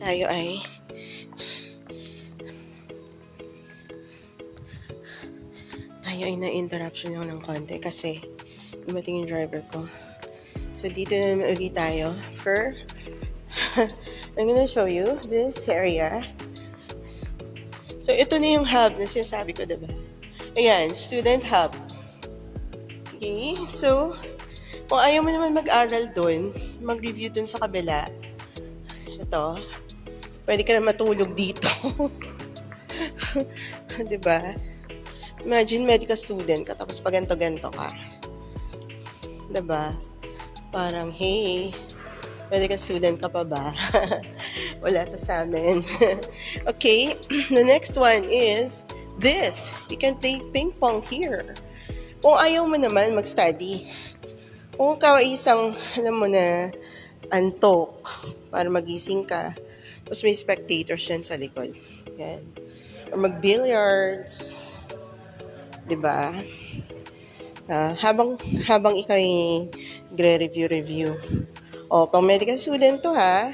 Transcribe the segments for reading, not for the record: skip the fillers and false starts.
tayo ay na-interruption lang ng konti kasi dumating yung driver ko. So, dito naman ulit tayo for I'm gonna show you this area. So, ito na yung hub na sinasabi ko, diba? Ayan, student hub. Okay, so, kung ayaw mo naman mag-aral dun, mag-review dun sa kabila, ito, pwede ka na matulog dito. Diba? Imagine medical student ka, tapos pag ganto-ganto ka. Diba? Parang, hey, medical student ka pa ba? Wala to sa amin. Okay, the next one is this. You can play ping pong here. Kung ayaw mo naman mag-study, kung ka isang, alam mo na, antok, para magising ka, tapos may spectators yan sa likod. Yan. Or mag-billiards, diba? Habang ikaw yung gre-review. O, pang medical student to ha.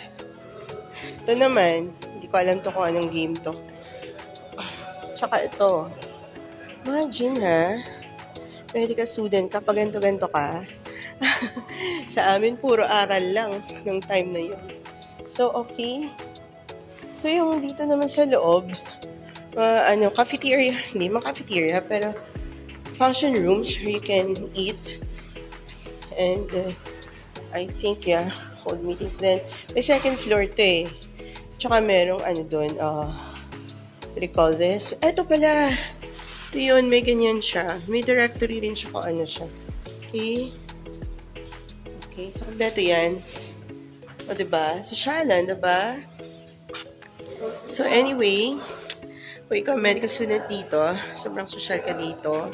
Ito naman, hindi ko alam to kung anong game to. Tsaka ito. Imagine ha, medical student ka, pag ganto-ganto ka. Sa amin, puro aral lang ng time na yun. So, okay. So, yung dito naman sa loob, cafeteria, hindi mga cafeteria, pero function rooms where you can eat. And, I think, hold meetings. Then, may second floor to eh. Tsaka merong doon, what do you call this? Eto pala. Ito yun, may ganyan siya. May directory rin siya kung ano siya. Okay? Okay, so kompleto yan. O, diba? Sosyalan, diba? So, anyway, kung ikaw medical student dito, sobrang social ka dito,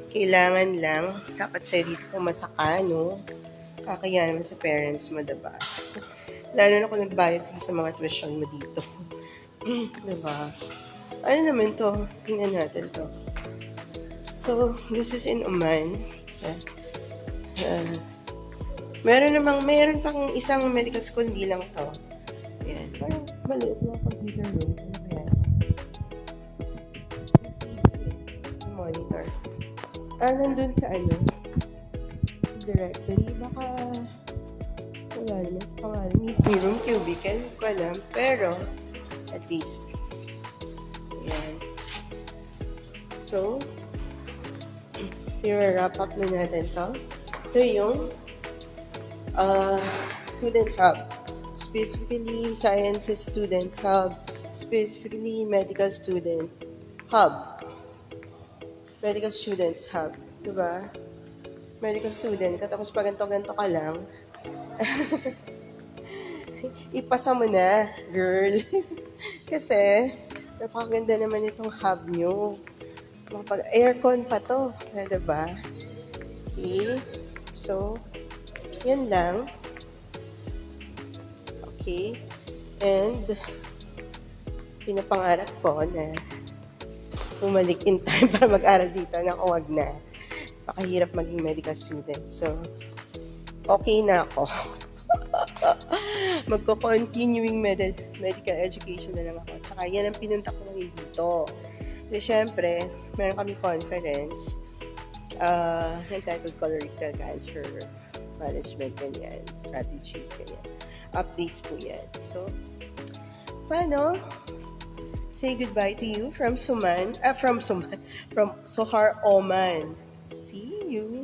kailangan lang, dapat sa dito pumasa ka, no? Kakaya naman sa parents mo, diba? Lalo na kung nagbayad sila sa mga tuition mo dito. Diba? Ano naman to? Tingnan natin to. So, this is in Oman. Meron pang isang medical school, hindi lang to. Ayan. Parang maliit na computer room. Ano ba yan? Monitor. Nandun sa directory. Baka wala naman sa pangalan. Meeting room, cubicle. Hindi ko alam. Pero, at least. Ayan. So, i-wrap up na natin to. Ito yung student hub. Specifically, sciences student hub. Specifically, medical student hub. Medical students hub. Diba? Medical student ka, tapos pag ganto-ganto ka lang, ipasa mo na, girl. Kasi, napakaganda naman itong hub nyo. Makapag-aircon pa to. Diba? Okay. So, yan lang. Okay. And, pinapangarap ko na bumalik in time para mag-aral dito. Naku, wag na. Pakahirap maging medical student. So, okay na ako. Magko-continuing medical education na lang ako. Tsaka yan ang pinunta ko ngayon dito. Kasi syempre, meron kami conference entitled Colorectal Cancer Management, ganyan. Strategies, ganyan. Updates po yan. So, paano? Say goodbye to you from Sohar, Oman. See you.